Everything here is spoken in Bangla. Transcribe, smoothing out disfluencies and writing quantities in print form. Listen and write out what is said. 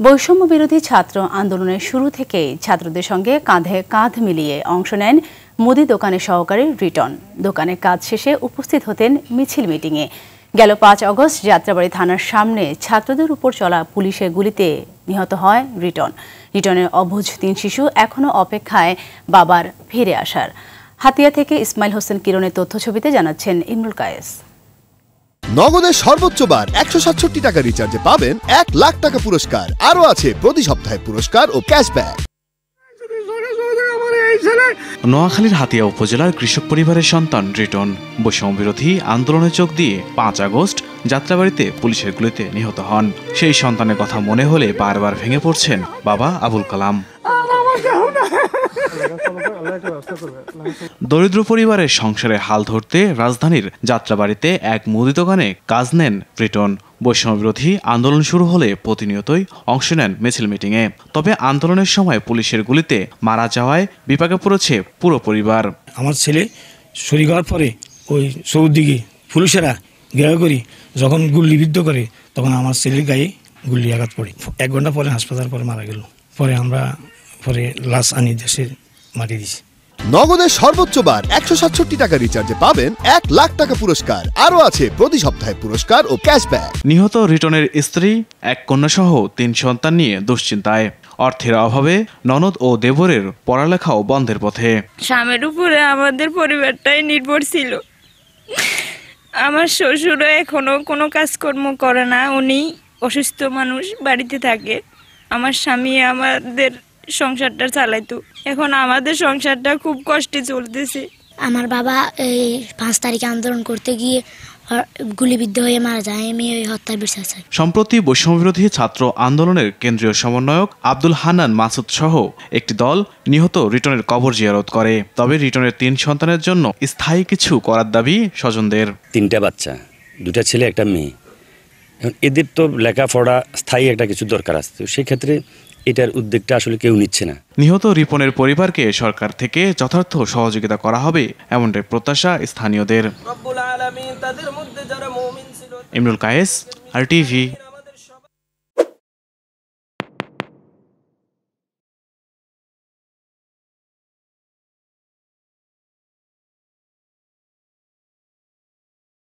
বৈষম্য বিরোধী ছাত্র আন্দোলনের শুরু থেকেই ছাত্রদের সঙ্গে কাঁধে কাঁধ মিলিয়ে অংশ নেন মুদি দোকানের সহকারী রিটন। দোকানের কাজ শেষে উপস্থিত হতেন মিছিল মিটিংয়ে। গেল ৫ আগস্ট যাত্রাবাড়ী থানার সামনে ছাত্রদের উপর চলা পুলিশের গুলিতে নিহত হয় রিটন। রিটনের অবুঝ ৩ শিশু এখনও অপেক্ষায় বাবার ফিরে আসার। হাতিয়া থেকে ইসমাইল হোসেন কিরণের তথ্যছবিতে জানাচ্ছেন ইমরুল কায়েস। নগদের সর্বোচ্চ বার ১৬৭ টাকা রিচার্জে পাবেন ১ লাখ টাকা পুরস্কার। আরও আছে প্রতি সপ্তাহে পুরস্কার ও ক্যাশব্যাক। নোয়াখালীর হাতিয়া উপজেলার কৃষক পরিবারের সন্তান রিটন বৈষম্য বিরোধী আন্দোলনে যোগ দিয়ে ৫ আগস্ট যাত্রাবাড়িতে পুলিশের গুলিতে নিহত হন। সেই সন্তানের কথা মনে হলে বারবার ভেঙে পড়ছেন বাবা আবুল কালাম। দরিদ্র পরিবারের সংসারে হাল ধরতে রাজধানীর যাত্রাবাড়িতে এক মুদি দোকানে কাজ নেন রিটন। বৈষম্য বিরোধী আন্দোলন শুরু হলে প্রতিনিয়তই অংশ নেন মিছিল মিটিংয়ে। তবে আন্দোলনের সময় পুলিশের গুলিতে মারা যাওয়ায় বিপাকে পড়েছে পুরো পরিবার। আমার ছেলে শরীর হওয়ার পরে ওই চৌদিকে পুলিশেরা ঘেরাও করি যখন গুলিবিদ্ধ করে তখন আমার ছেলের গায়ে গুলি আঘাত পড়ে। ১ ঘন্টা পরে হাসপাতাল পরে মারা গেল। পরে আমরা লাশ আনি দেশে মাটি দিছি। নগদের সর্বোচ্চ বার ১৬৭ টাকা রিচার্জে পাবেন ১ লাখ টাকা পুরস্কার। আরও আছে প্রতি সপ্তাহে পুরস্কার ও ক্যাশব্যাক। নিহত রিটনের স্ত্রী এক কন্যা সহ ৩ সন্তান নিয়ে দুশ্চিন্তায়। অর্থের অভাবে ননদ ও দেবরের পড়ালেখাও বন্ধের পথে। স্বামীর উপরে আমাদের পরিবারটাই নির্ভর ছিল। আমার শ্বশুরও এখনো কোনো কাজকর্ম করে না, উনি অসুস্থ মানুষ, বাড়িতে থাকে। আমার স্বামী আমাদের সংসারটা চালাইতো। এখন আমাদের সংসারটা খুব কষ্টে চলতেছে। আমার বাবা এই ৫ তারিখে আন্দোলন করতে গিয়ে গুলিবিদ্ধ হয়ে মারা যায়। আমি ওই হত্যার বিচার চাই। সম্প্রতি বৈষম্য বিরোধী ছাত্র আন্দোলনের কেন্দ্রীয় সমন্বয়ক আব্দুল হান্নান মাসুদ সহ একটি দল নিহত রিটনের কবর জিয়ারত করে। তবে রিটনের 3 সন্তানের জন্য স্থায়ী কিছু করার দাবি স্বজনদের। 3টা বাচ্চা, 2টা ছেলে 1টা মেয়ে। এখন এদের তো লেখাপড়া স্থায়ী একটা কিছু দরকার আছে। সেক্ষেত্রে এটার উদ্যোগটা আসলে কেউ নিচ্ছে না। নিহত রিপনের পরিবারকে সরকার থেকে যথার্থ সহযোগিতা করা হবে এমনটাই প্রত্যাশা স্থানীয়দের। ইমরুল কায়েস, RTV।